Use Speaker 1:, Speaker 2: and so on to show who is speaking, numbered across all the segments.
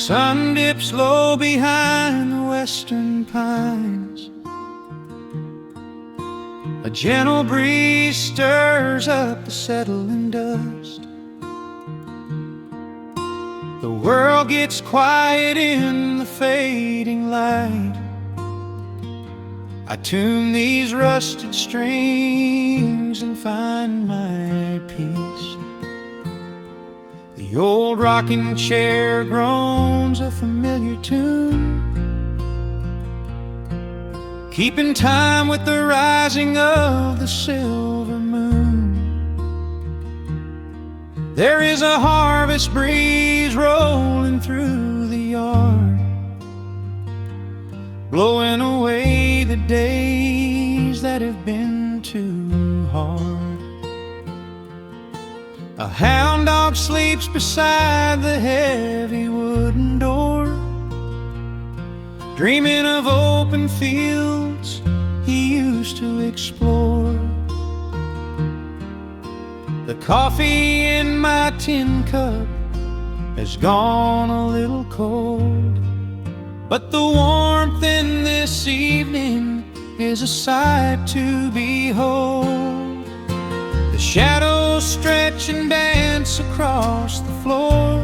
Speaker 1: sun dips low behind the western pines. A gentle breeze stirs up the settling dust. The world gets quiet in the fading light. I tune these rusted strings and find my peace. The old rocking chair groans a familiar tune, keeping time with the rising of the silver moon. There is a harvest breeze rolling through the yard, blowing away the days that have been too hard. A hound dog sleeps beside the heavy wooden door, dreaming of open fields he used to explore. The coffee in my tin cup has gone a little cold, but the warmth in this evening is a sight to behold. The shadows stretch and dance across the floor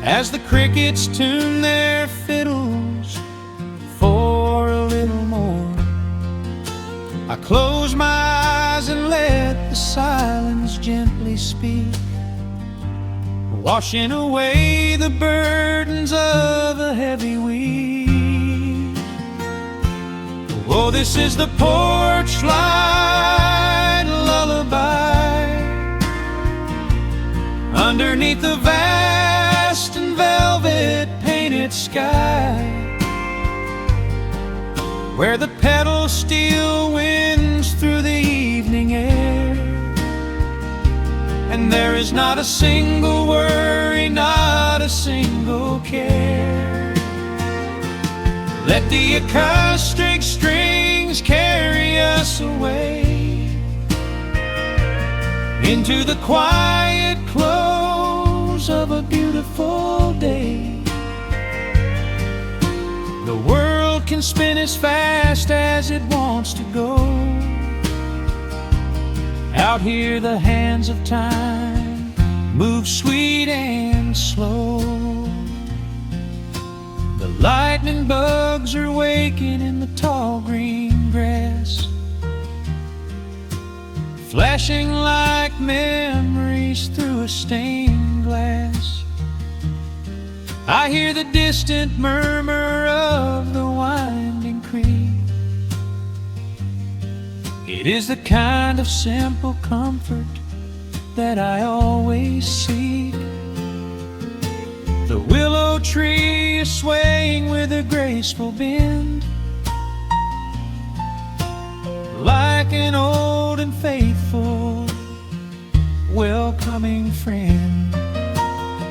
Speaker 1: as the crickets tune their fiddles for a little more. I close my eyes and let the silence gently speak, washing away the burdens of a heavy week. Oh, this is the porch light lullaby underneath the vast and velvet painted sky, where the pedal steel winds through the evening air, and there is not a single worry, not a single care. Let the acoustic strings carry us away into the quiet close of a beautiful day. The world can spin as fast as it wants to go. Out here the hands of time move sweet and slow. The lightning bugs are waking in the tall green grass, flashing like memories through a stained glass. I hear the distant murmur of the winding creek. It is the kind of simple comfort that I always seek. The willow tree is swaying with a graceful bend, like an old and faithful welcoming friend.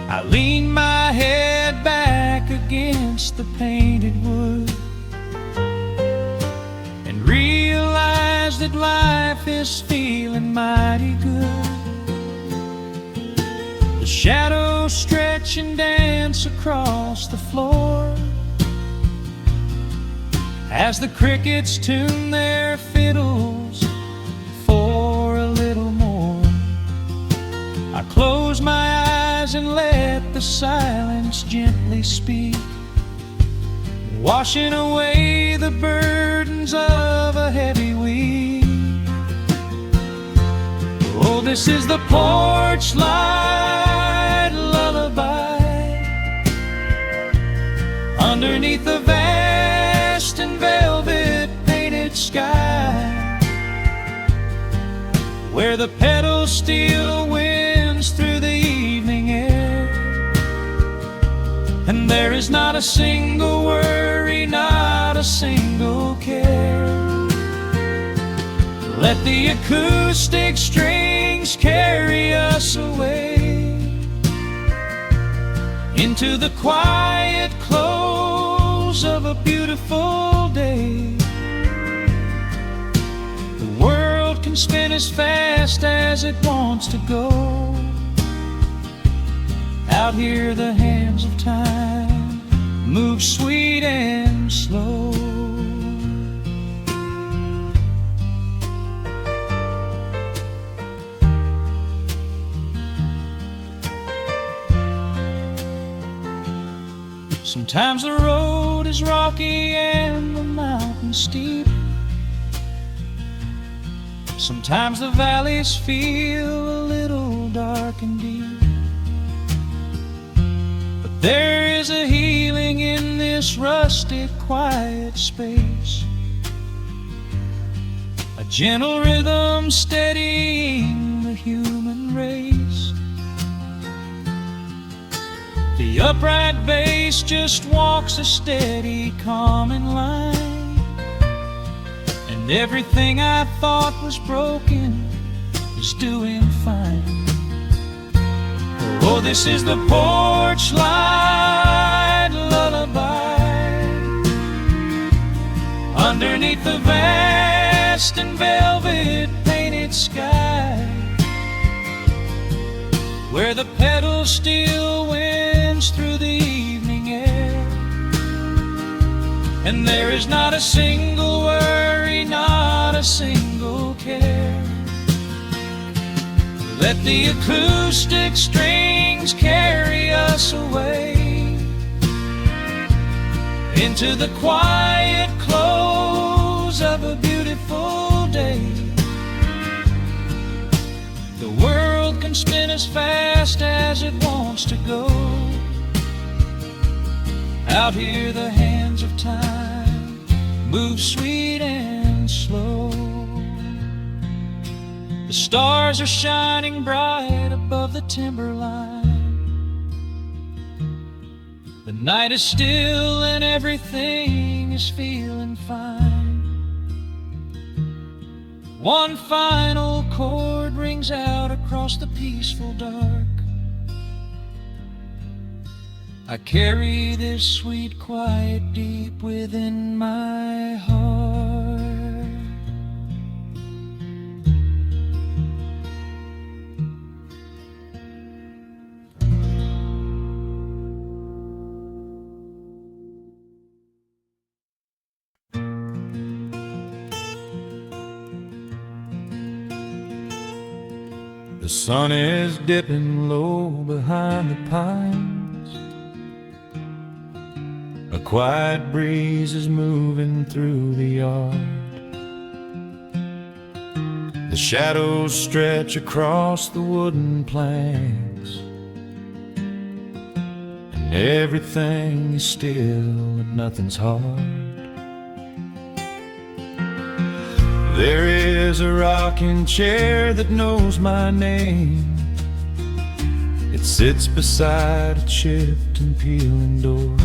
Speaker 1: I lean my head back against the painted wood and realize that life is feeling mighty good. The shadows stretch and dance across the floor as the crickets tune their fiddles for a little more. I close my eyes and let the silence gently speak, washing away the burdens of a heavy week. Oh, this is the porch light lullaby underneath the vast and velvet painted sky, where the pedal steel winds through the evening air, and there is not a single worry, not a single care. Let the acoustic strings carry us away into the quiet close of a beautiful day. The world can spin as fast as it wants to go. Out here the hands of time move sweet and slow. Sometimes the road is rocky and the mountain steep. Sometimes the valleys feel a little dark and deep. But there is a healing in this rustic, quiet space, a gentle rhythm steadying the human race. The upright bass just walks a steady, calming line, and everything I thought was broken is doing fine. Oh, this is the porch light lullaby underneath the vast and velvet painted sky, where the pedals still winds through the evening air, and there is not a single worry, not a single care. Let the acoustic strings carry us away into the quiet close of a beautiful day. The world can spin as fast as it wants to go. Out here the hands of time move sweet and slow. The stars are shining bright above the timberline. The night is still and everything is feeling fine. One final chord rings out across the peaceful dark. I carry this sweet quiet deep within my heart. The sun is dipping low behind the pines. A quiet breeze is moving through the yard. The shadows stretch across the wooden planks, and everything is still and nothing's hard. There is a rocking chair that knows my name. It sits beside a chipped and peeling door.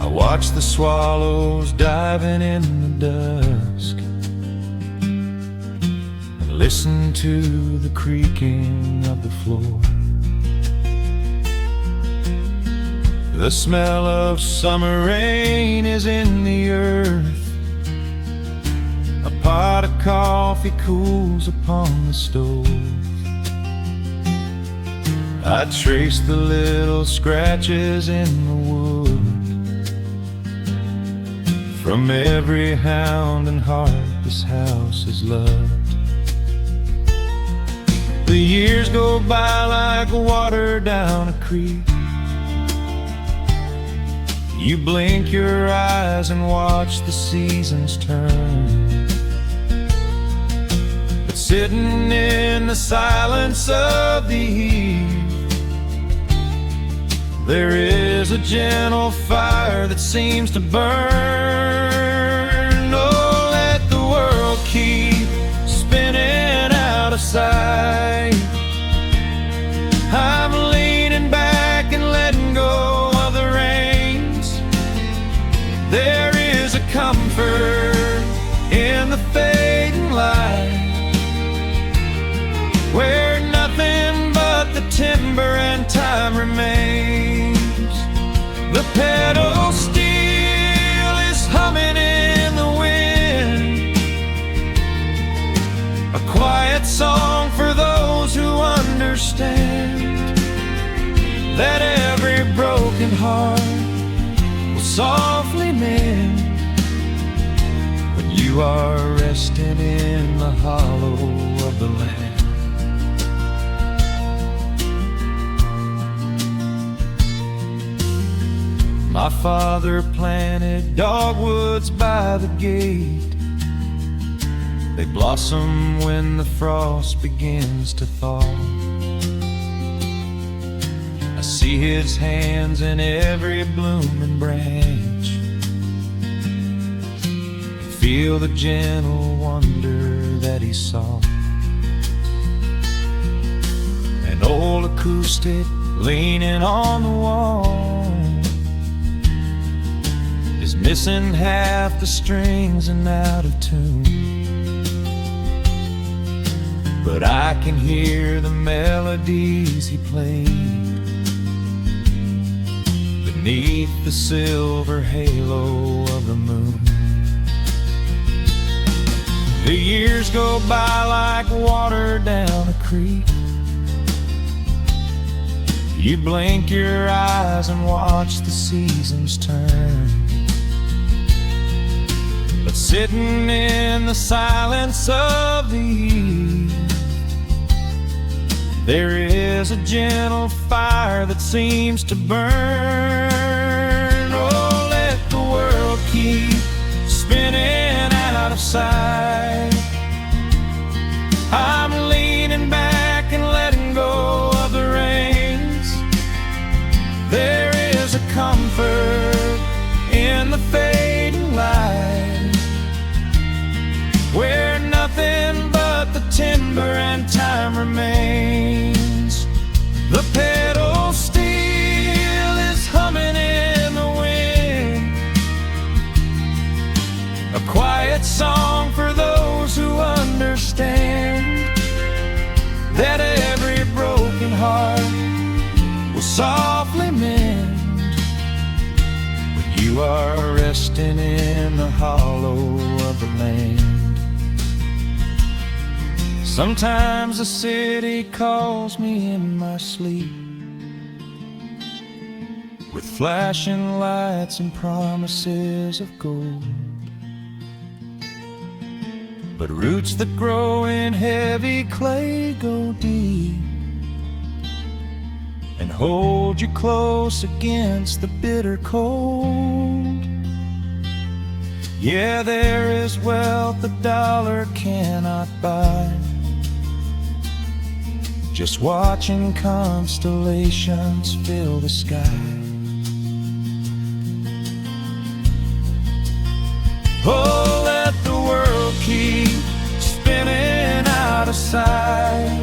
Speaker 1: I watch the swallows diving in the dusk and listen to the creaking of the floor. The smell of summer rain is in the earth. A pot of coffee cools upon the stove. I trace the little scratches in the wood from every hound and heart this house has loved. The years go by like water down a creek. You blink your eyes and watch the seasons turn. But sitting in the silence of the eve, there is a gentle fire that seems to burn. Oh, let the world keep spinning out of sight. I'm leaning back and letting go of the reins. There is a comfort in the fading light, where nothing but the timber and time remains. The pedal steel is humming in the wind, a quiet song for those who understand. that every broken heart will softly mend when you are resting in the hollow of the land. My father planted dogwoods by the gate. They blossom when the frost begins to thaw. I see his hands in every blooming branch, and feel the gentle wonder that he saw. An old acoustic leaning on the wall is missing half the strings and out of tune, but I can hear the melodies he played beneath the silver halo of the moon. The years go by like water down a creek. You blink your eyes and watch the seasons turn, but sitting in the silence of the eve, there is a gentle fire that seems to burn. Oh, let the world keep spinning out of sight. I'm leaning back and letting go of the reins. There is a comfort in the fading light, where nothing but the timber and time remains. The pedal steel is humming in the wind, a quiet song for those who understand that every broken heart will softly mend when you are resting in the hollow of the land. Sometimes the city calls me in my sleep, with flashing lights and promises of gold, but roots that grow in heavy clay go deep and hold you close against the bitter cold. Yeah, there is wealth a dollar cannot buy, just watching constellations fill the sky. Oh, let the world keep spinning out of sight.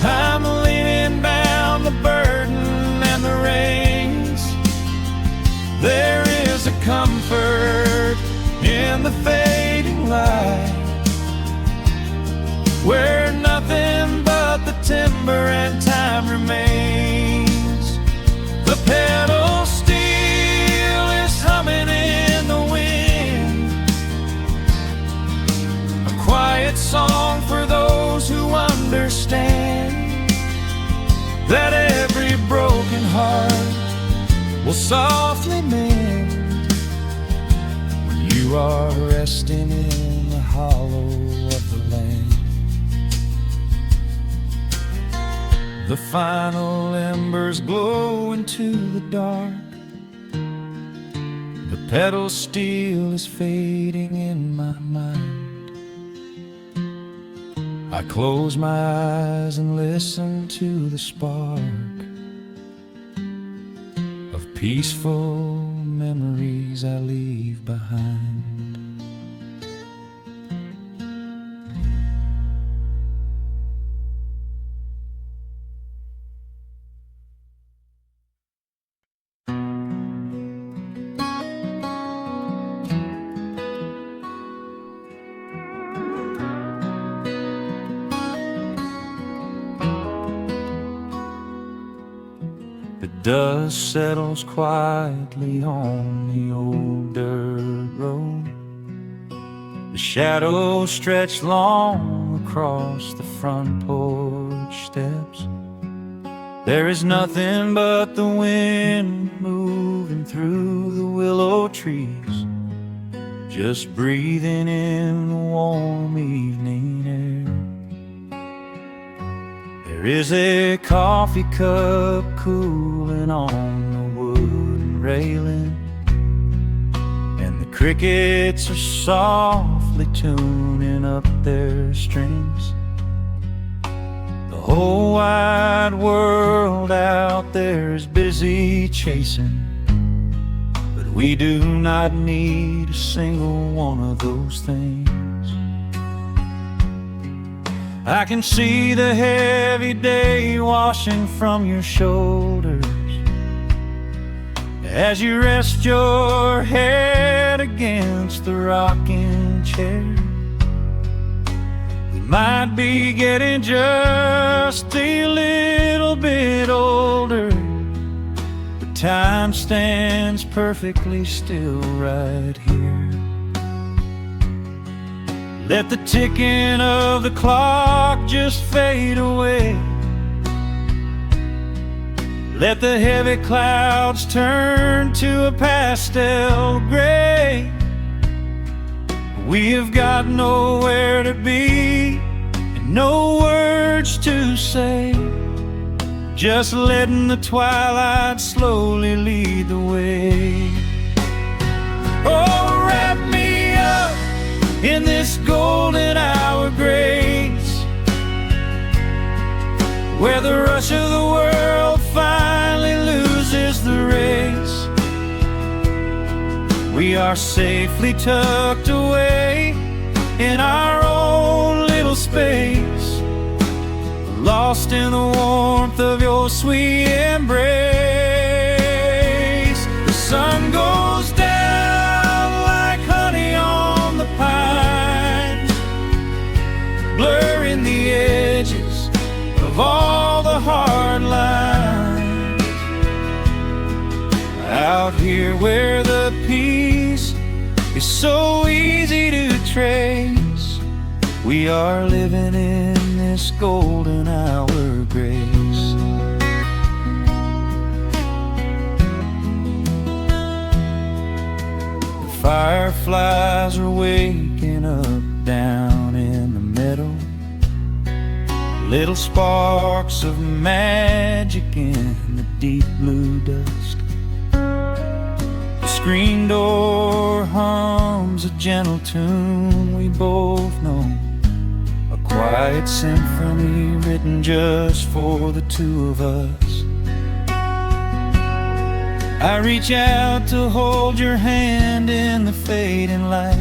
Speaker 1: I'm leaning down the burden and the reins. There is a comfort in the fading light, where nothing but the timber and time remains. The pedal steel is humming in the wind, a quiet song for those who understand that every broken heart will softly mend when you are resting in the hollow of the land. The final embers glow into the dark. The pedal steel is fading in my mind. I close my eyes and listen to the spark of peaceful memories I leave behind. The dust settles quietly on the old dirt road. The shadows stretch long across the front porch steps. There is nothing but the wind moving through the willow trees, just breathing in the warm evening air. There is a coffee cup cooling on the wooden railing, and the crickets are softly tuning up their strings. The whole wide world out there is busy chasing, but we do not need a single one of those things. I can see the heavy day washing from your shoulders as you rest your head against the rocking chair. Might be getting just a little bit older, but time stands perfectly still right here. Let the ticking of the clock just fade away. Let the heavy clouds turn to a pastel gray. We have got nowhere to be and no words to say, just letting the twilight slowly lead the way. Oh, wrap me up in this golden hour grace, where the rush of the world finally loses the race. We are safely tucked away in our own little space, lost in the warmth of your sweet embrace. The sun goes down like honey on the pines, blurring the edges of all the hard lines. Out here where the peace is so easy to trace, we are living in this golden hour grace. The fireflies are waking up down in the meadow, little sparks of magic in the deep blue dust. The screen door hums a gentle tune we both know, a quiet symphony written just for the two of us. I reach out to hold your hand in the fading light.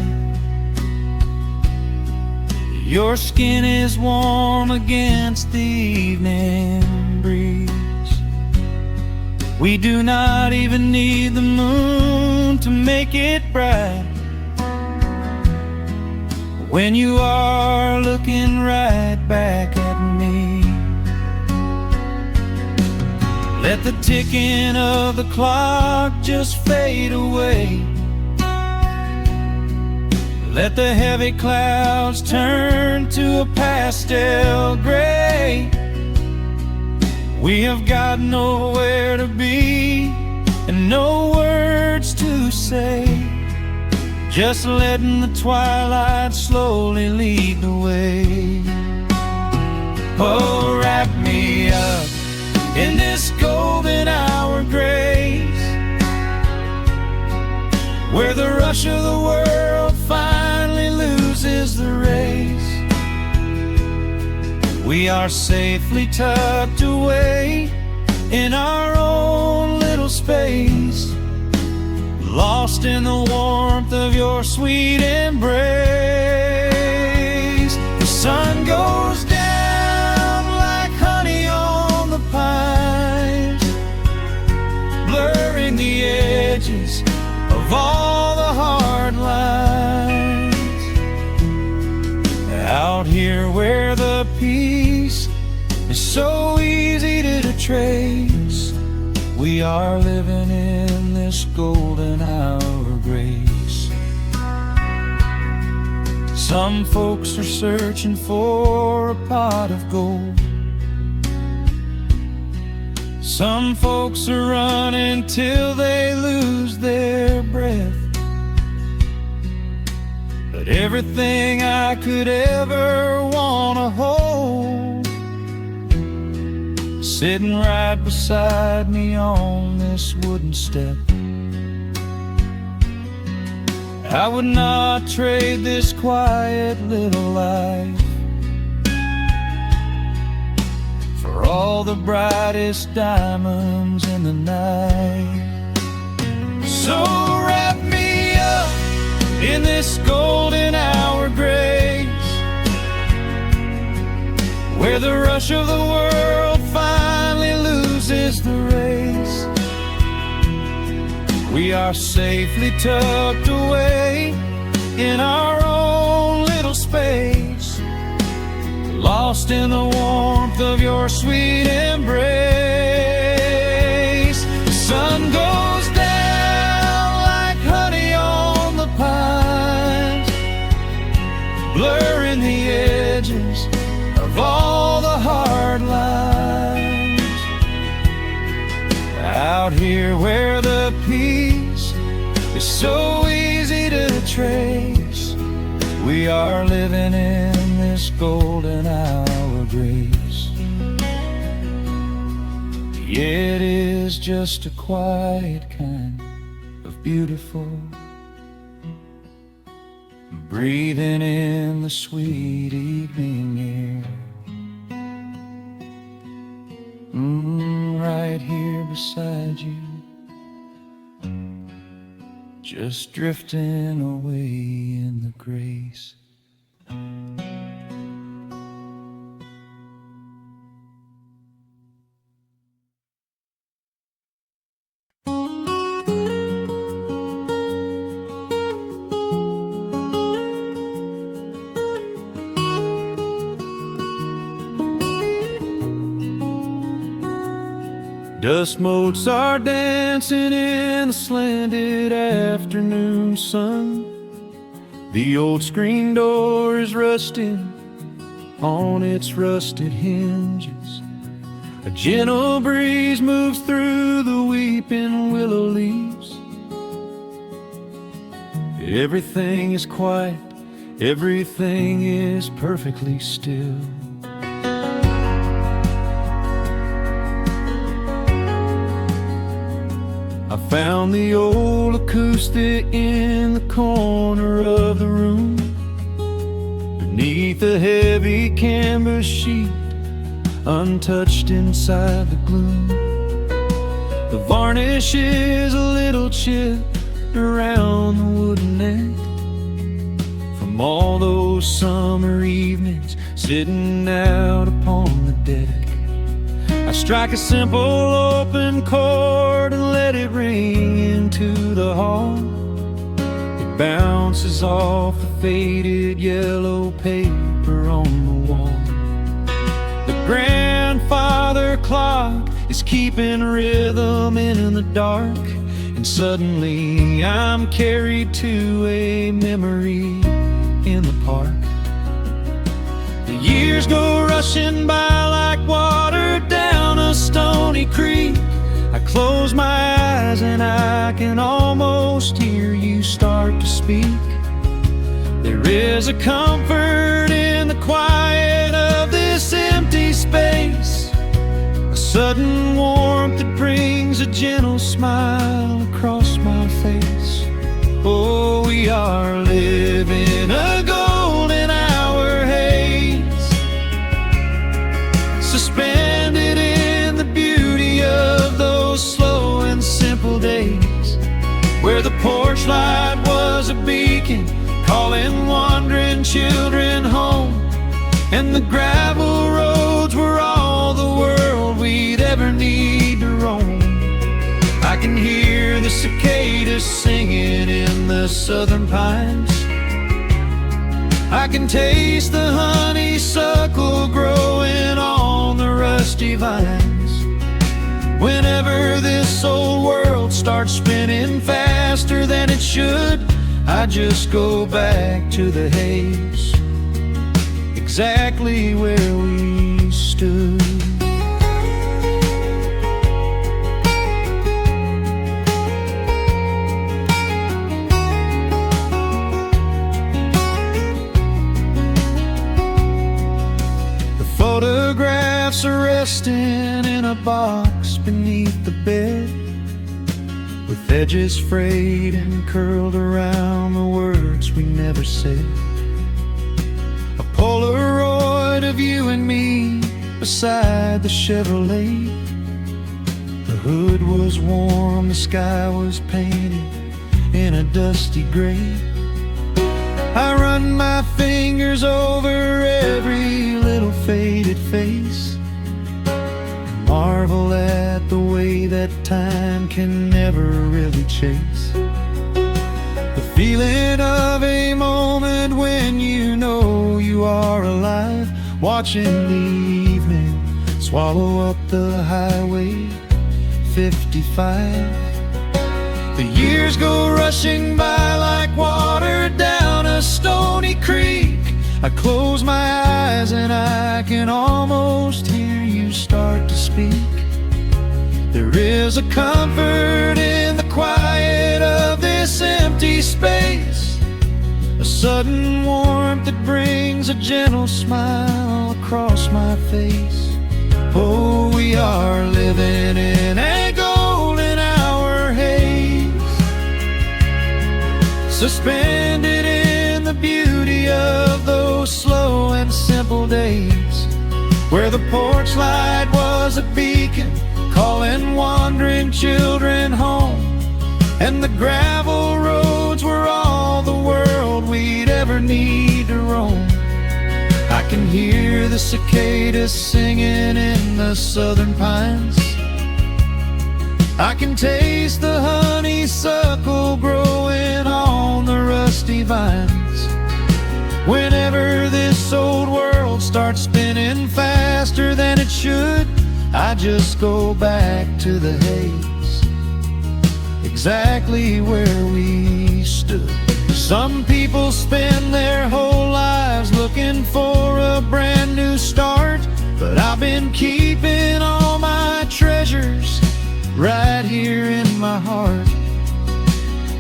Speaker 1: Your skin is warm against the evening breeze. We do not even need the moon to make it bright, when you are looking right back at me. Let the ticking of the clock just fade away. Let the heavy clouds turn to a pastel gray. We have got nowhere to be and no words to say, just letting the twilight slowly lead the way. Oh, wrap me up in this golden hour grace, where the rush of the world finally loses the race. We are safely tucked away in our own little space, lost in the warmth of your sweet embrace. The sun goes down like honey on the pines, blurring the edges of all the hard lines. Out here where the peace is so easy to trace, we are living in this golden hour grace. Some folks are searching for a pot of gold, Some folks are running till they lose their breath, but everything I could ever wanna hold, sitting right beside me on this wooden step. I would not trade this quiet little life for all the brightest diamonds in the night. So wrap me up in this golden hour grace, where the rush of the world finally loses the race. We are safely tucked away in our own little space, lost in the warmth of your sweet embrace. The sun goes down like honey on the pines, blurring the edges of all the hard lines. Out here where the peace is so easy to trace, we are living in this golden hour grace. It is just a quiet kind of beautiful, breathing in the sweet evening air. Right here beside you, just drifting away in the grace. Dust motes are dancing in the slanted afternoon sun. The old screen door is rusting on its rusted hinges. A gentle breeze moves through the weeping willow leaves. Everything is quiet, everything is perfectly still. I found the old acoustic in the corner of the room, beneath a heavy canvas sheet, untouched inside the gloom. The varnish is a little chipped around the wooden neck from all those summer evenings sitting out upon the deck. I strike a simple open chord and let it ring into the hall. It bounces off the faded yellow paper on the wall. The grandfather clock is keeping rhythm in the dark, and suddenly I'm carried to a memory in the park. The years go rushing by like water down a stony creek. I close my eyes and I can almost hear you start to speak. There is a comfort in the quiet of this empty space, a sudden warmth that brings a gentle smile across my face. Oh, we are living a golden hour haze, suspended in the beauty of those slow and simple days, where the porch light was a beacon calling wandering children home, and the gravel roads were all the world we'd ever need to roam. I can hear the cicadas singing in the southern pines. I can taste the honeysuckle growing on the rusty vines. Whenever this old world starts spinning faster than it should, I just go back to the haze, exactly where we stood. sextant in a box beneath the bed, with edges frayed and curled around the words we never said. A Polaroid of you and me beside the Chevrolet. The hood was warm, the sky was painted in a dusty gray. I run my fingers over every little faded face, marvel at the way that time can never really chase. The feeling of a moment when you know you are alive, watching the evening swallow up the highway 55. The years go rushing by like water down a stony creek. I close my eyes and I can almost hear you start to speak. There is a comfort in the quiet of this empty space, a sudden warmth that brings a gentle smile across my face. Oh, we are living in a golden hour haze, suspended in the beauty of those slow and simple days, where the porch light was a beacon calling wandering children home, and the gravel roads were all the world we'd ever need to roam. I can hear the cicadas singing in the southern pines. I can taste the honeysuckle growing on the rusty vines. Whenever this old world starts spinning faster than it should, I just go back to the haze, exactly where we stood. Some people spend their whole lives looking for a brand new start, but I've been keeping all my treasures right here in my heart.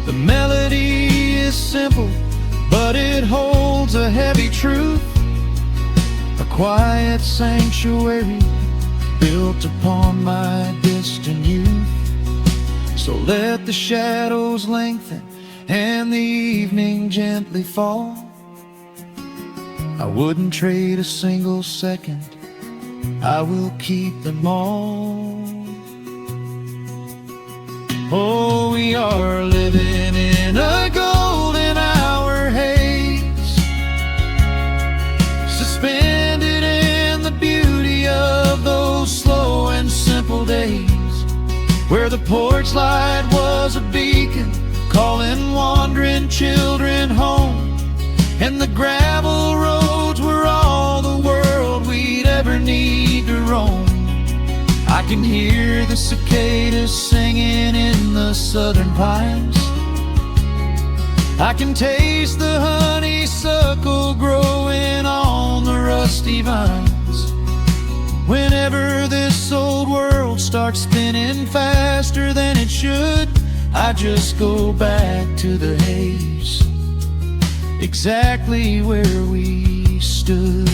Speaker 1: The melody is simple, but it holds a heavy truth, a quiet sanctuary built upon my distant youth. So let the shadows lengthen and the evening gently fall. I wouldn't trade a single second, I will keep them all. Oh, we are living in a golden hour haze, suspended in the beauty of those slow and simple days, where the porch light was a beacon calling wandering children home, and the gravel roads were all the world we'd ever need to roam. I can hear the cicadas singing in the southern pines. I can taste the honeysuckle growing on the rusty vines. Whenever this old world starts spinning faster than it should, I just go back to the haze, exactly where we stood.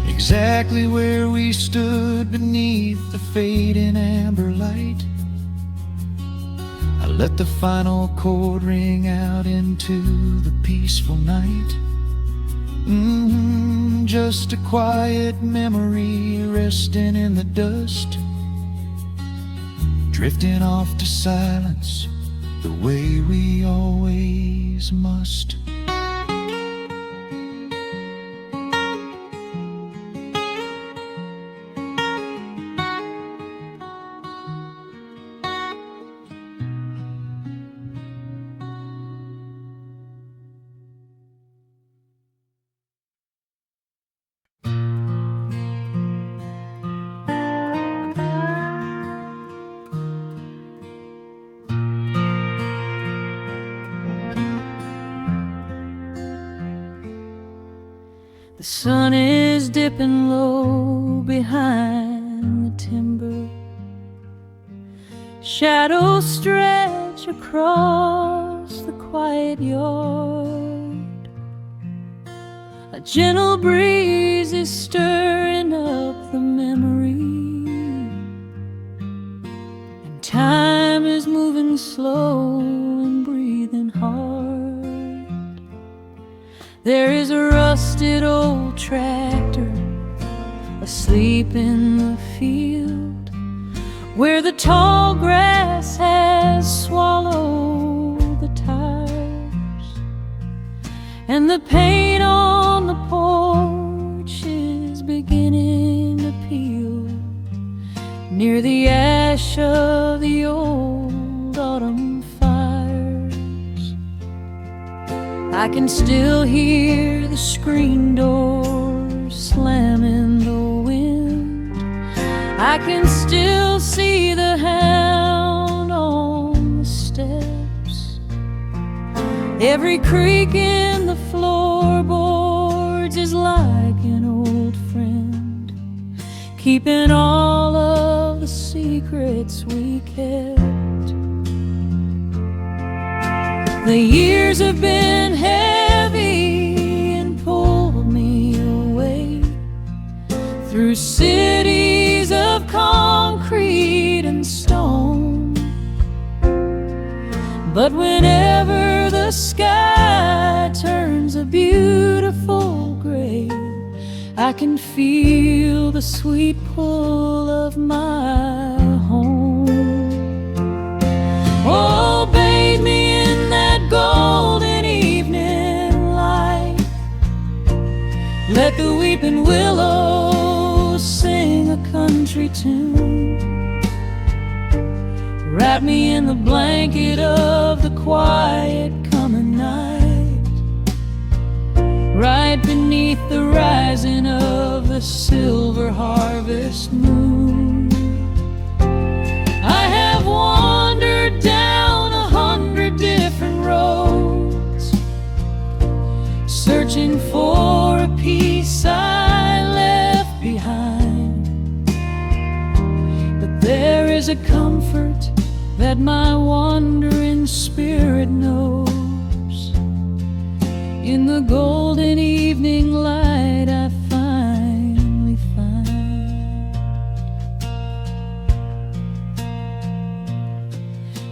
Speaker 1: Exactly where we stood beneath the fading amber light. I let the final chord ring out into the peaceful night. Just a quiet memory resting in the dust, drifting off to silence the way we always must.
Speaker 2: The sun is dipping low behind the timber. shadows stretch across the quiet yard. A gentle breeze is stirring up the memory, and time is moving slow and breathing hard. There is a rusted old tractor asleep in the field, where the tall grass has swallowed the tires, and the paint on the porch is beginning to peel near the ash of the old autumn fires. I can still hear the screen door slam in the wind. I can still see the hound on the steps. Every creak in the floorboards is like an old friend, keeping all of the secrets we kept. The years have been heavy and pulled me away through cities of concrete and stone. But whenever the sky turns a beautiful gray, I can feel the sweet pull of my home. Oh, bathe me in that golden evening light. Let the weeping willows sing a country tune. Wrap me in the blanket of the quiet coming night, right beneath the rising of the silver harvest moon. I have wandered down 100 different roads, searching for a piece I left behind. But there is a comfort that my wandering spirit knows. In the golden evening light I finally find.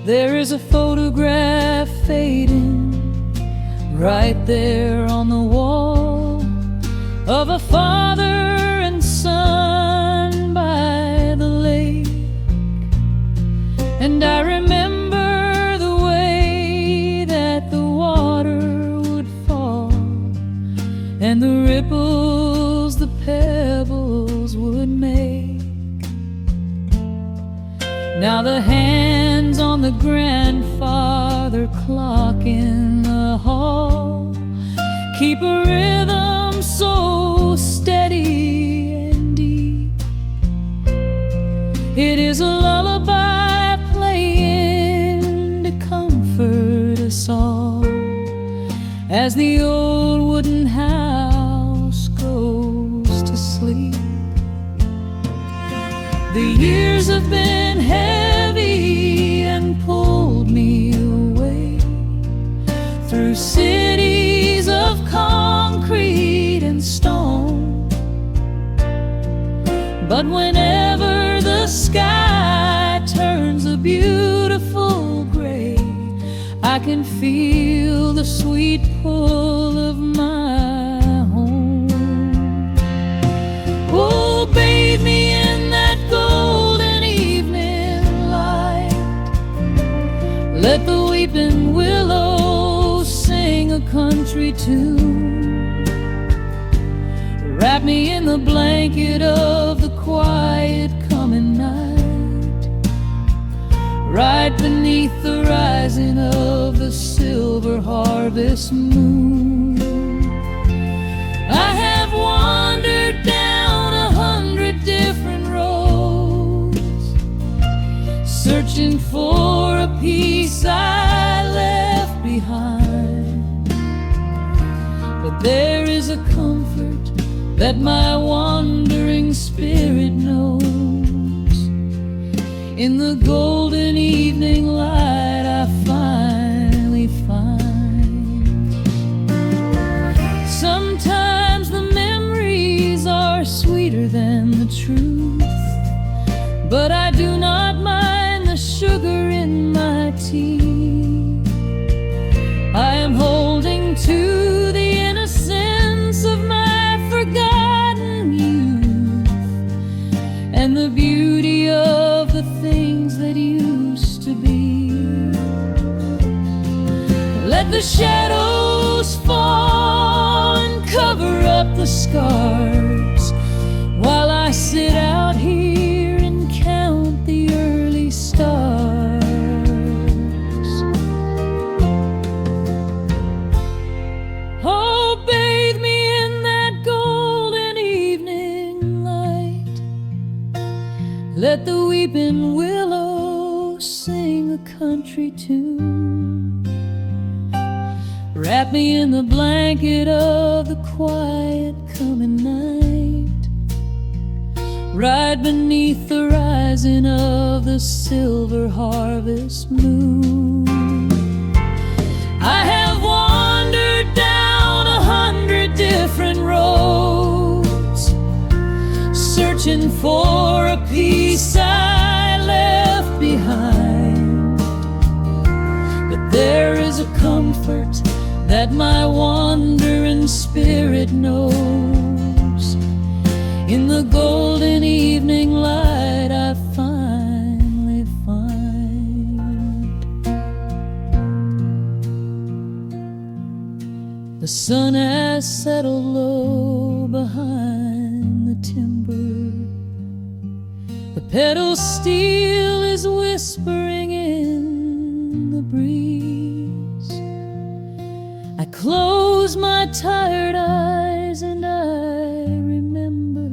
Speaker 2: There is a photograph fading right there on the wall, of a father and son by the lake. And I remember the way that the water would fall, and the ripples the pebbles would make. Now the hands on the grandfather clock in the hall keep a rhythm so steady and deep. It is a lullaby playing to comfort us all as the old wooden house goes to sleep. The years have been heavy and pulled me away through cities of concrete and stone. But whenever the sky turns a beautiful gray, I can feel the sweet pull of my home. Oh, bathe me in that golden evening light. Let the weeping willows sing a country tune. Wrap me in the blanket of the quiet coming night, right beneath the rising of the silver harvest moon. I have wandered down 100 different roads, searching for a piece I left behind. But there is a comfort that my wandering spirit knows. In the golden evening light I finally find. Sometimes the memories are sweeter than the truth, but I do not mind the sugar in my tea. I am holding to the innocence of my forgotten youth, and the beauty of the things that used to be. Let the shadows fall and cover up the scars, while I sit out here and count the early stars. Oh, bathe me in that golden evening light. Let the weeping willow sing a country tune. Wrap me in the blanket of the quiet coming night. Ride beneath the rising of the silver harvest moon. I have wandered down 100 different roads, searching for a peace I left behind. But there is a comfort that my wandering spirit knows. In the golden evening light I finally find. The sun has settled low behind the timber. The pedal steel is whispering in the breeze. I close my tired eyes and I remember,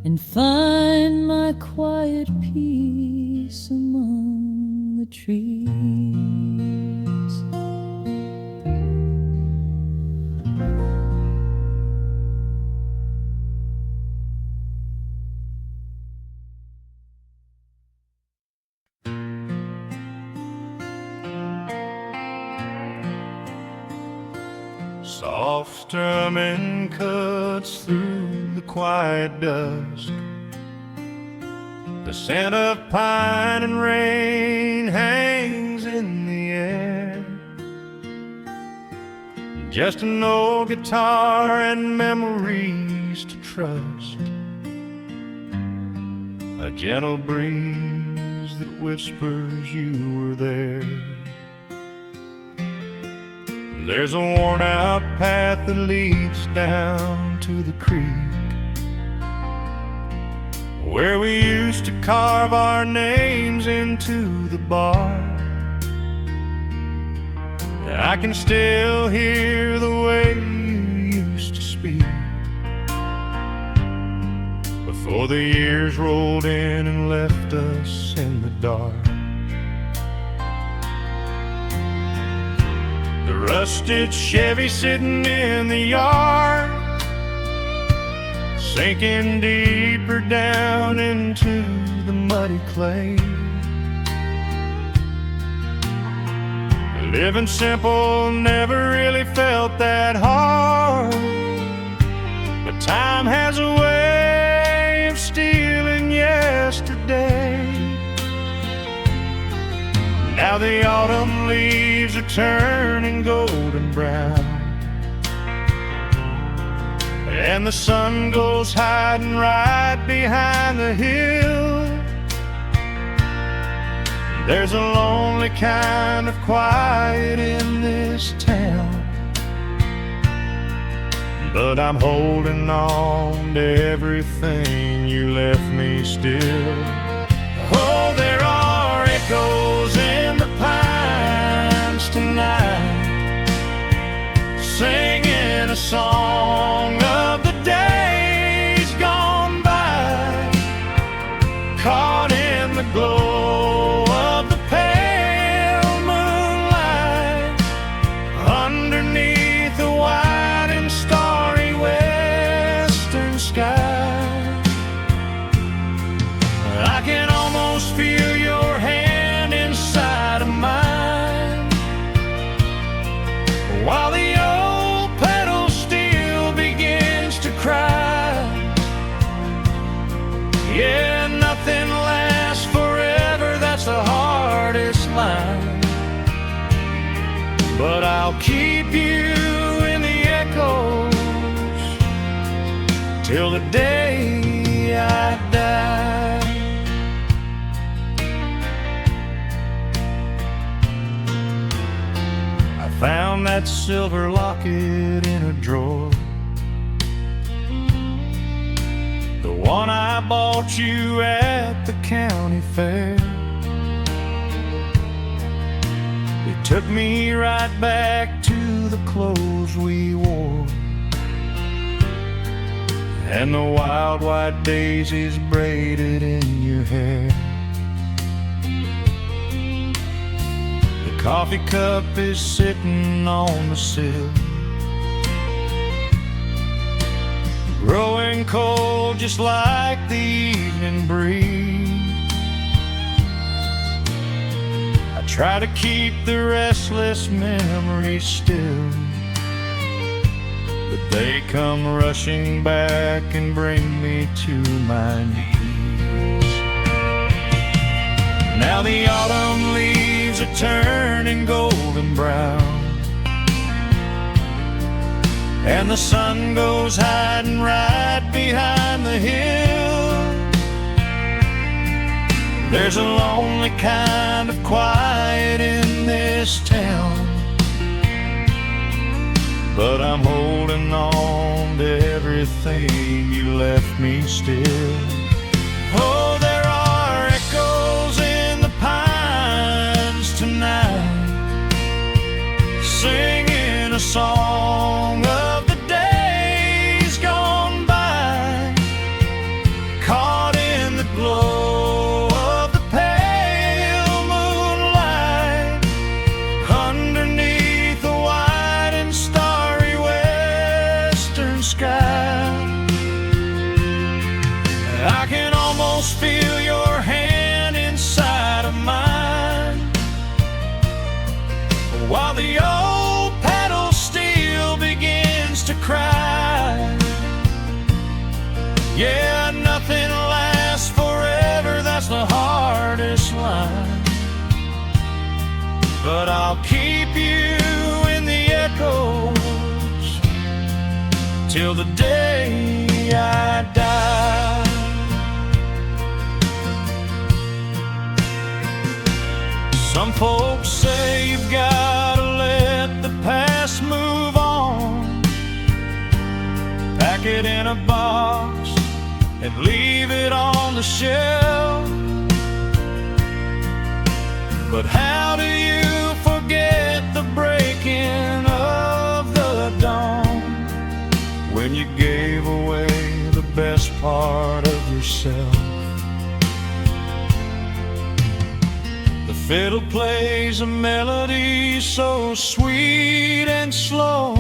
Speaker 2: and find my quiet peace among the trees.
Speaker 1: Soft strumming cuts through the quiet dusk. The scent of pine and rain hangs in the air. Just an old guitar and memories to trust. A gentle breeze that whispers you were there. There's a worn-out path that leads down to the creek, where we used to carve our names into the bark. I can still hear the way you used to speak before the years rolled in and left us in the dark. The rusted Chevy sitting in the yard, sinking deeper down into the muddy clay. Living simple never really felt that hard, but time has a way of stealing yesterday. Now the autumn leaves are turning golden brown, and the sun goes hiding right behind the hill. There's a lonely kind of quiet in this town, but I'm holding on to everything you left me still. Oh, there are echoes in the pines tonight, singing a song of the days gone by, caught in the glow of the pale moonlight, underneath the wide and starry western sky. I hardest line. But I'll keep you in the echoes till the day I die. I found that silver locket in a drawer, the one I bought you at the county fair. It took me right back to the clothes we wore, and the wild white daisies braided in your hair. The coffee cup is sitting on the sill, growing cold just like the evening breeze. I try to keep the restless memories still, but they come rushing back and bring me to my knees. Now the autumn leaves are turning golden brown, and the sun goes hiding right behind the hill. There's a lonely kind of quiet in this town, but I'm holding on to everything you left me still. Oh, there are echoes in the pines tonight, singing a song of the days gone by, caught in the glow of the pale moonlight, underneath the white and starry western sky. I can almost feel your hand inside of mine, while the old pedal steel begins to cry. Yeah, nothing lasts forever, that's the hardest line. But I'll keep you in the echoes till the day I die. Some folks say you've gotta let the past move on, pack it in a box and leave it on the shelf. But how do you forget the breaking of the dawn, when you gave away the best part of yourself? The fiddle plays a melody so sweet and slow,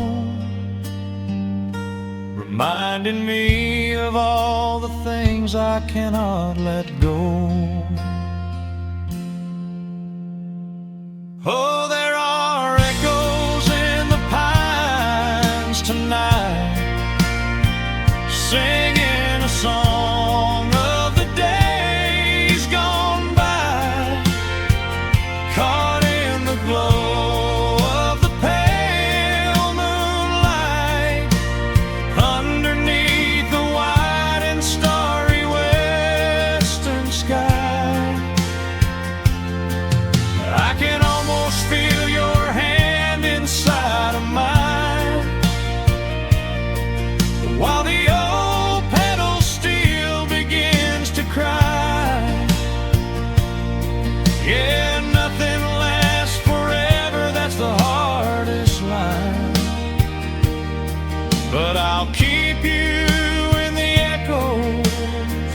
Speaker 1: reminding me of all the things I cannot let go. Oh, there are echoes in the pines tonight, singing a song of the days gone by, caught in the glow of the pale moonlight, underneath the white and starry western sky. I can almost feel your hand inside of mine, while the old pedal steel begins to cry. Yeah, nothing lasts forever, that's the hardest line. But I'll keep you in the echoes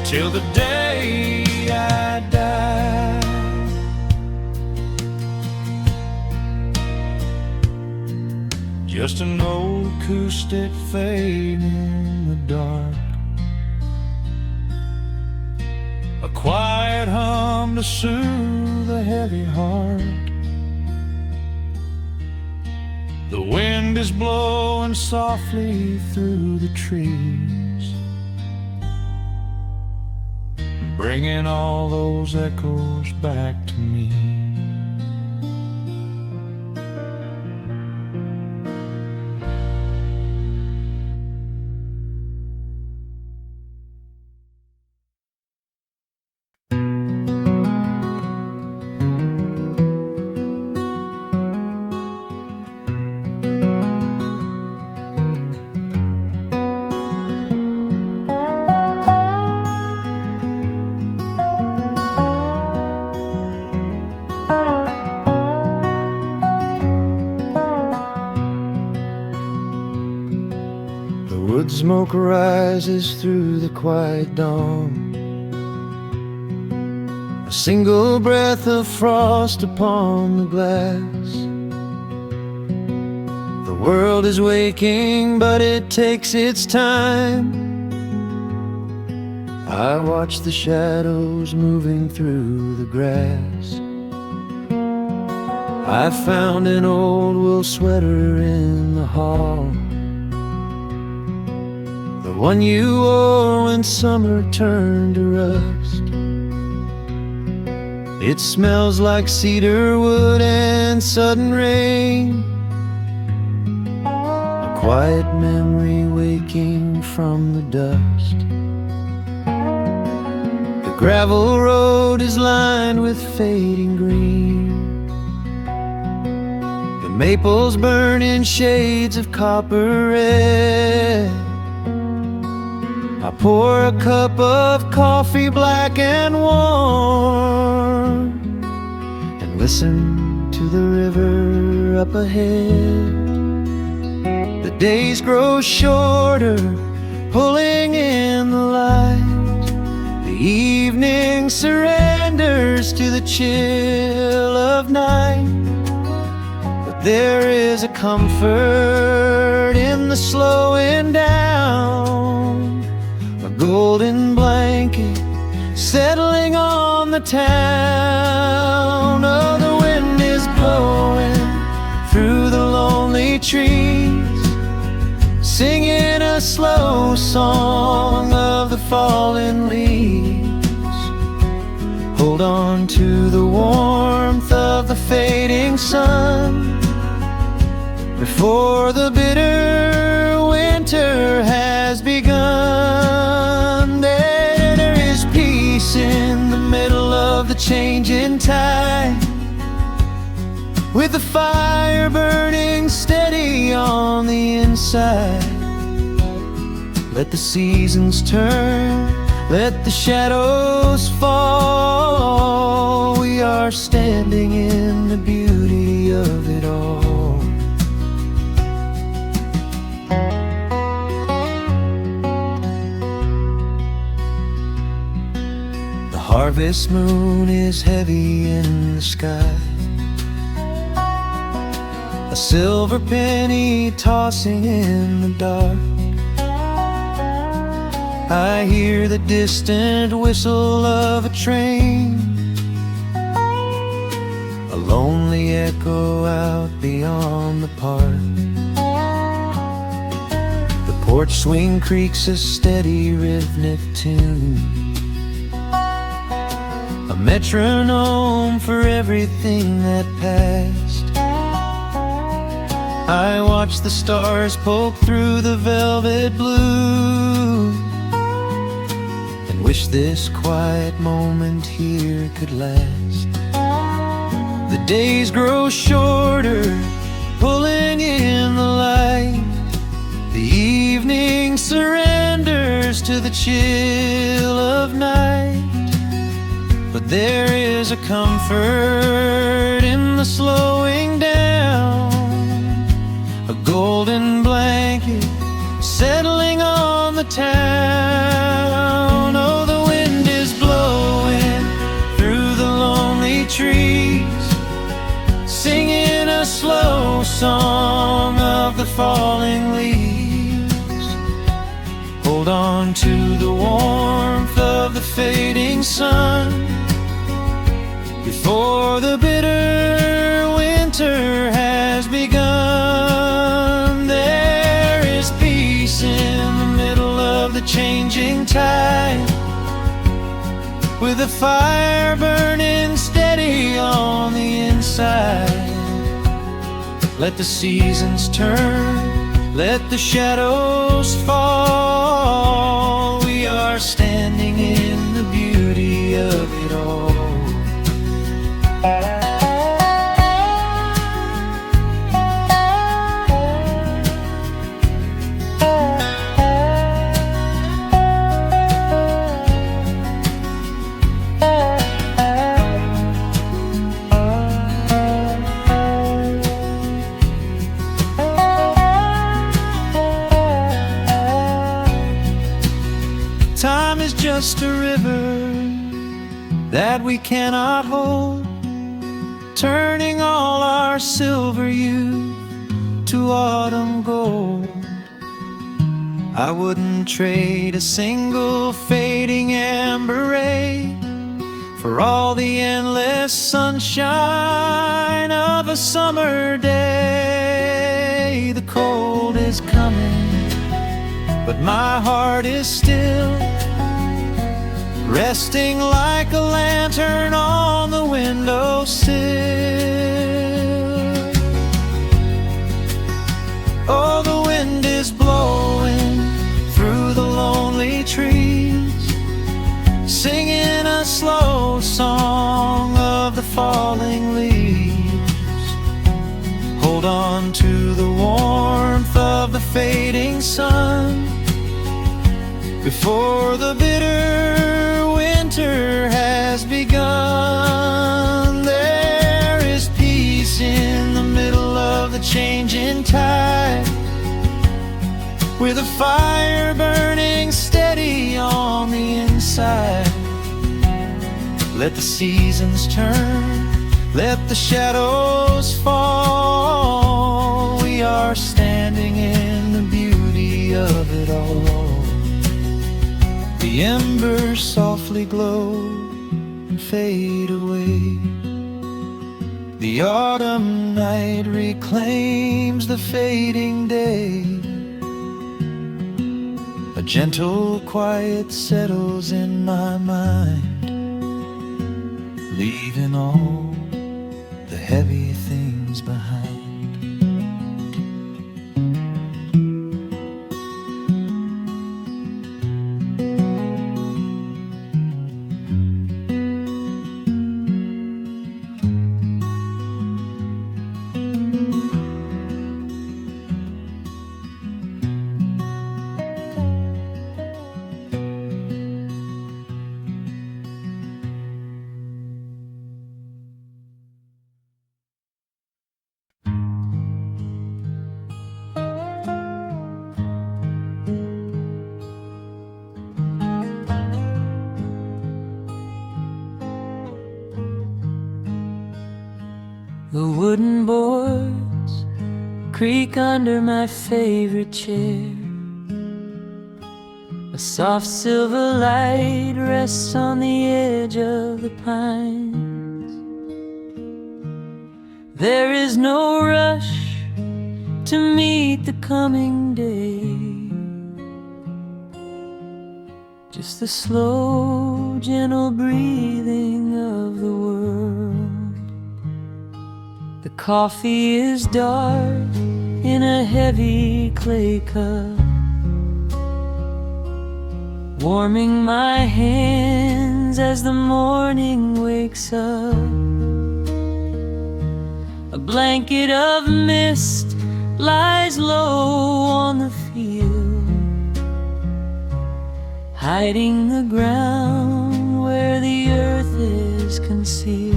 Speaker 1: till the day I die. Just an old acoustic fading in the dark, a quiet hum to soothe a heavy heart. The wind is blowing softly through the trees, bringing all those echoes back to me. Wood smoke rises through the quiet dawn, a single breath of frost upon the glass. The world is waking, but it takes its time. I watch the shadows moving through the grass. I found an old wool sweater in the hall, the one you wore when summer turned to rust. It smells like cedar wood and sudden rain, a quiet memory waking from the dust. The gravel road is lined with fading green, the maples burn in shades of copper red. I pour a cup of coffee black and warm, and listen to the river up ahead. The days grow shorter, pulling in the light. The evening surrenders to the chill of night. But there is a comfort in the slowing down, a golden blanket settling on the town. Oh, the wind is blowing through the lonely trees, singing a slow song of the fallen leaves. Hold on to the warmth of the fading sun before the bitter winter has begun. There is peace in the middle of the changing tide, with the fire burning steady on the inside. Let the seasons turn, let the shadows fall. We are standing in the beauty of it all. The harvest moon is heavy in the sky, a silver penny tossing in the dark. I hear the distant whistle of a train, a lonely echo out beyond the park. The porch swing creaks a steady rhythmic tune, a metronome for everything that passed. I watch the stars poke through the velvet blue, and wish this quiet moment here could last. The days grow shorter, pulling in the light. The evening surrenders to the chill of night. But there is a comfort in the slowing down, a golden blanket settling on the town. Oh, the wind is blowing through the lonely trees, singing a slow song of the falling leaves. Hold on to the warmth of the fading sun before the bitter winter has begun. There is peace in the middle of the changing tide, with a fire burning steady on the inside. Let the seasons turn, let the shadows fall. We are standing in the beauty of it all. Time is just a river that we cannot hold, turning all our silver youth to autumn gold. I wouldn't trade a single fading amber ray for all the endless sunshine of a summer day. The cold is coming, but my heart is still resting like a lantern on the windowsill. Oh, the wind is blowing through the lonely trees, singing a slow song of the falling leaves. Hold on to the warmth of the fading sun before the bitter winter has begun. There is peace in the middle of the changing tide, with a fire burning steady on the inside. Let the seasons turn, let the shadows fall. We are standing in the beauty of it all. The embers softly glow and fade away. The autumn night reclaims the fading day. A gentle quiet settles in my mind, leaving all the heavy things behind.
Speaker 2: The wooden boards creak under my favorite chair. A soft silver light rests on the edge of the pines. There is no rush to meet the coming day, just the slow, gentle breathing of the world. The coffee is dark in a heavy clay cup, warming my hands as the morning wakes up. A blanket of mist lies low on the field, hiding the ground where the earth is concealed.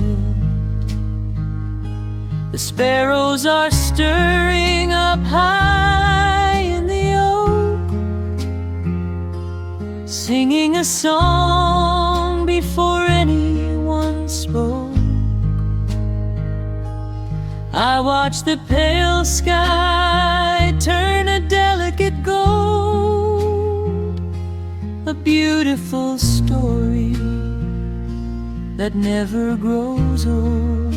Speaker 2: The sparrows are stirring up high in the oak, singing a song before anyone spoke. I watch the pale sky turn a delicate gold, a beautiful story that never grows old.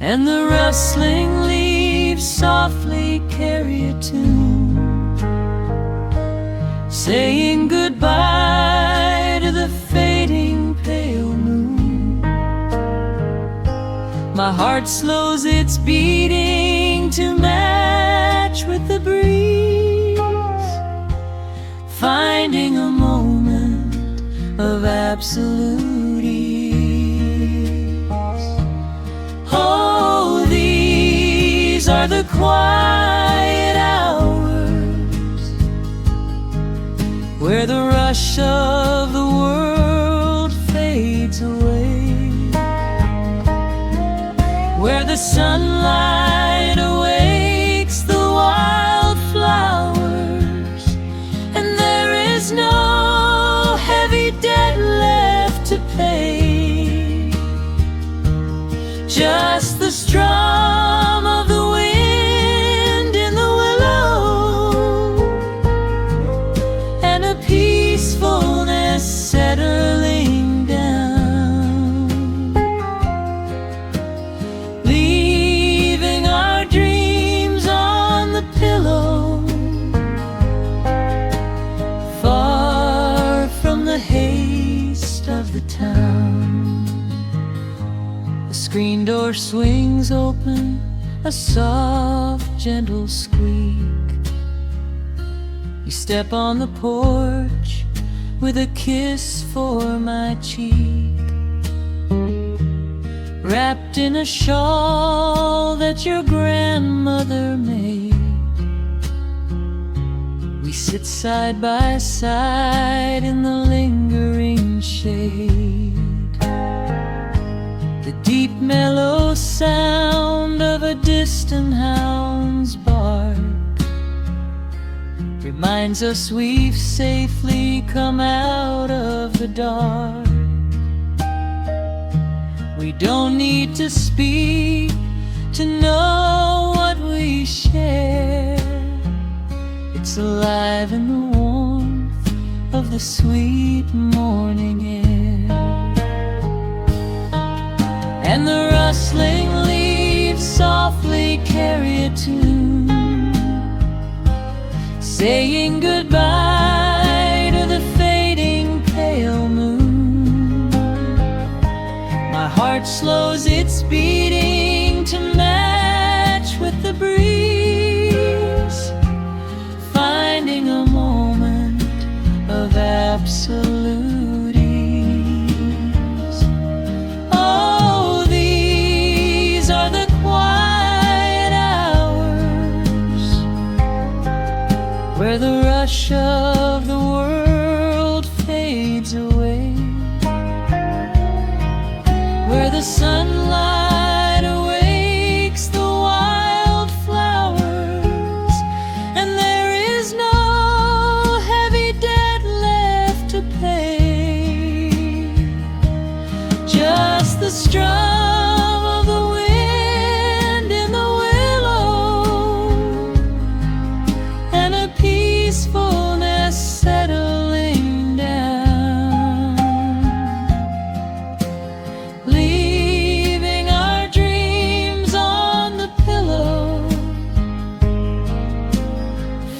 Speaker 2: And the rustling leaves softly carry a tune, saying goodbye to the My heart slows its beating to match with the breeze, finding a moment of absolute ease. Oh, these are the quiet hours where the rush of the world fades away, where the sunlight awakes the wildflowers, and there is no heavy debt left to pay, just the strum of the wind in the willow, and a peacefulness settling down, leaving our dreams on the pillow, far from the haste of the town. The screen door swings open, a soft, gentle squeak. You step on the porch with a kiss for my cheek, wrapped in a shawl that your grandmother made. We sit side by side in the lingering shade. The deep mellow sound of a distant hound's bark reminds us we've safely come out of the dark. We don't need to speak to know what we share. It's alive in the warmth of the sweet morning air, and the rustling leaves softly carry a tune, saying goodbye to the fading pale moon. My heart slows its beating to match with the breeze, finding a moment of absolute ease. Oh, these are the quiet hours where the rush of the world fades away, where the sunlight awakes the wildflowers, and there is no heavy debt left to pay, just the strum of the wind in the willow, and a peacefulness settling down, leaving our dreams on the pillow,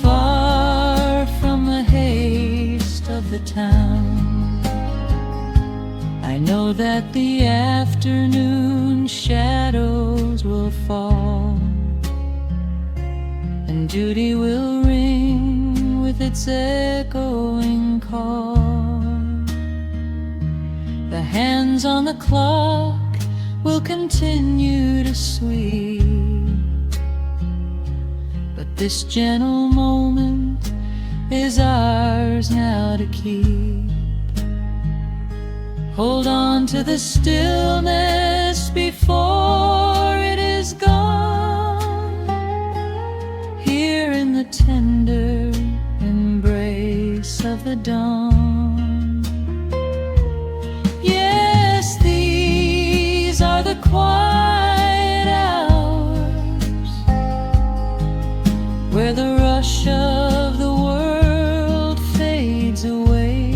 Speaker 2: far from the haste of the town. I know that the afternoon shadows will fall, and duty will ring with its echoing call. The hands on the clock will continue to sweep, but this gentle moment is ours now to keep. Hold on to the stillness before it is gone, here in the tender embrace of the dawn. Yes, these are the quiet hours where the rush of the world fades away,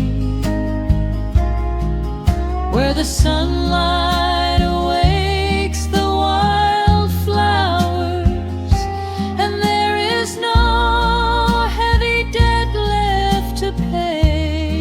Speaker 2: where the sunlight awakes the wildflowers, and there is no heavy debt left to pay,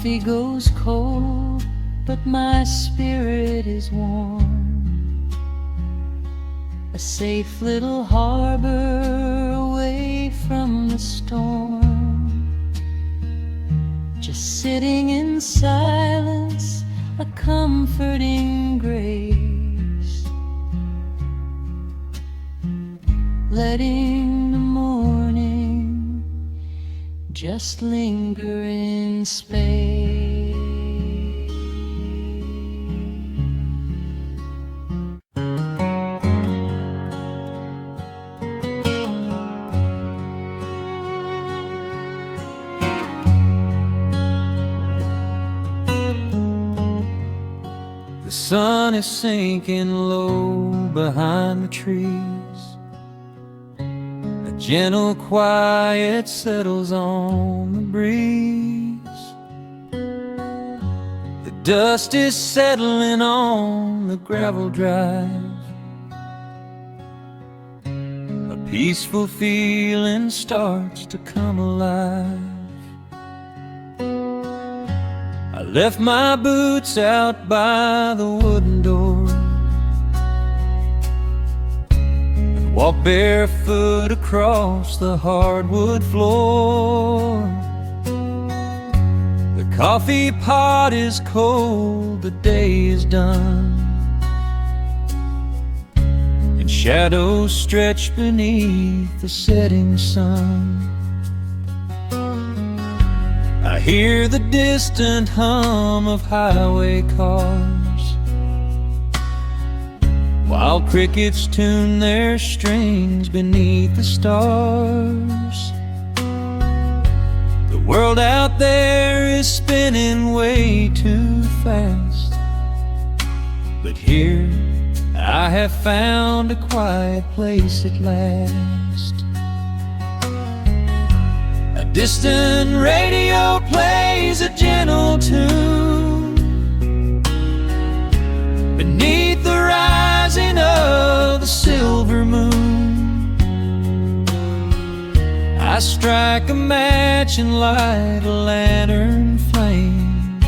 Speaker 2: coffee goes cold, but my spirit is warm. A safe little harbor away from the storm. Just sitting in silence, a comforting grace, letting the morning just linger in space.
Speaker 1: The sun is sinking low behind the trees. A gentle quiet settles on the breeze. The dust is settling on the gravel drive. A peaceful feeling starts to come alive. I left my boots out by the wooden door and walked barefoot across the hardwood floor. The coffee pot is cold, the day is done, and shadows stretch beneath the setting sun. I hear the distant hum of highway cars, while crickets tune their strings beneath the stars. The world out there is spinning way too fast, but here I have found a quiet place at last. A distant radio plays a gentle tune beneath the rising of the silver moon. I strike a match and light a lantern flame,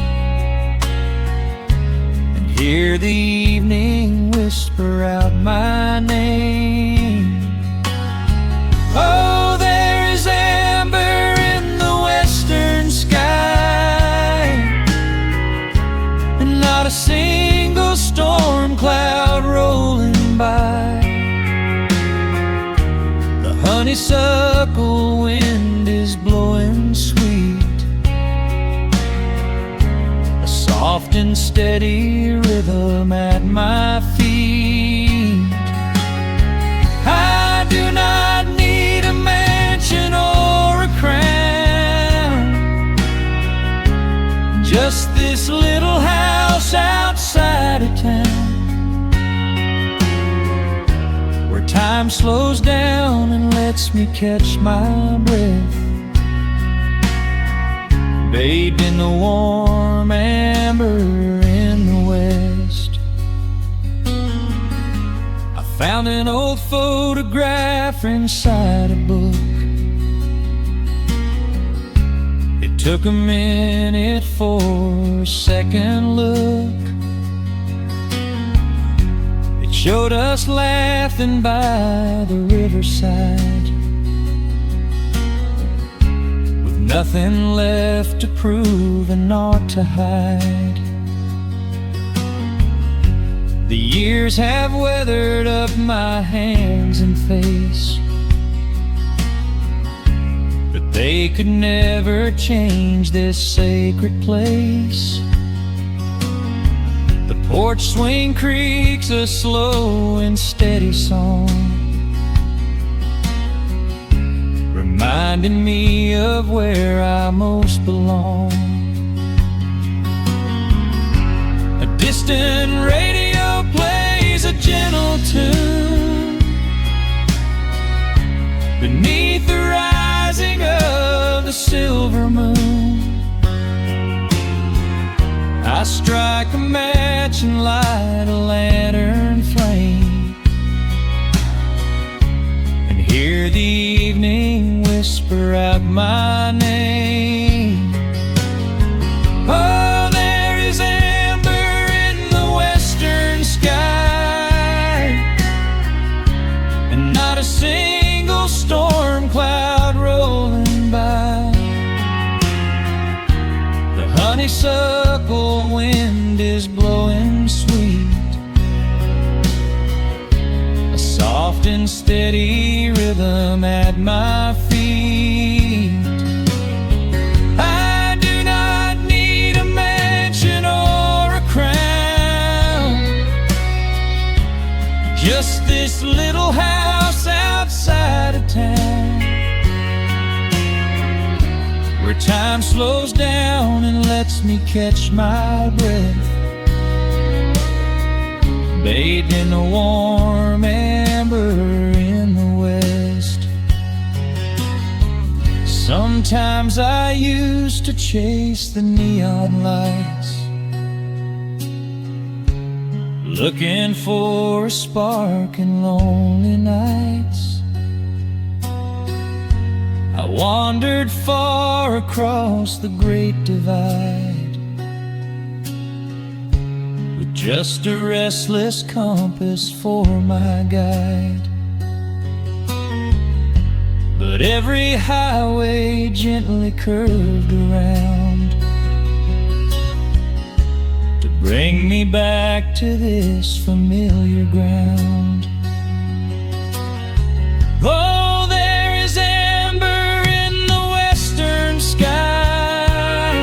Speaker 1: and hear the evening whisper out my name. Oh, there is amber in the western sky, and not a single storm cloud rolling by. The honeysuckle wind is blowing sweet, a soft and steady rhythm at my feet. I do not need a mansion or a crown, just this little house outside of town, where time slows down and lets me catch my breath, bathed in the warm amber in the west. I found an old photograph inside a book. It took a minute for a second look. It showed us laughing by the riverside, with nothing left to prove and naught to hide. The years have weathered up my hands and face, but they could never change this sacred place. The porch swing creaks a slow and steady song, reminding me of where I most belong. A distant radio plays a gentle tune beneath the rising of the silver moon. I strike a match and light a lantern flame, and hear the evening whisper out my name. is blowing sweet, a soft and steady rhythm at my feet. I do not need a mansion or a crown, just this little house outside of town, where time slows down and lets me catch my breath, bathed in the warm amber in the west. Sometimes I used to chase the neon lights, looking for a spark in lonely nights. I wandered far across the great divide, with just a restless compass for my guide. But every highway gently curved around to bring me back to this familiar ground. Oh, there is amber in the western sky,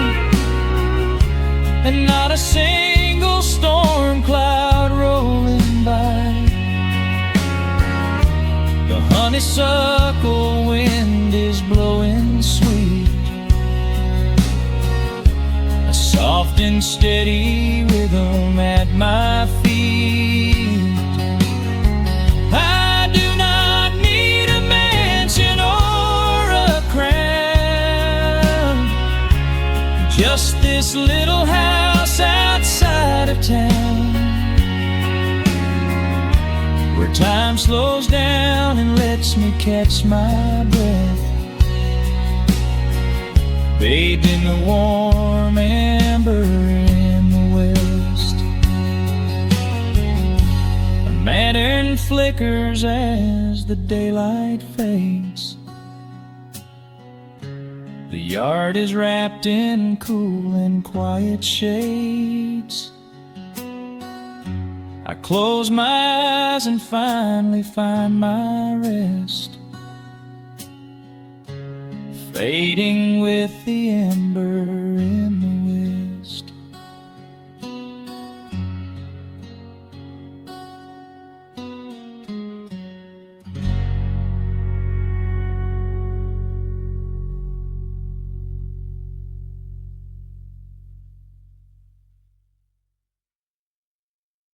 Speaker 1: and not a single storm cloud rolling by. The honeysuckle wind is blowing sweet, a soft and steady rhythm at my feet. I do not need a mansion or a crown, just this little house outside of town, where time slows down and lets me catch my breath, bathed in the warm amber in the west. A lantern flickers as the daylight fades, the yard is wrapped in cool and quiet shades. I close my eyes and finally find my rest, fading with the ember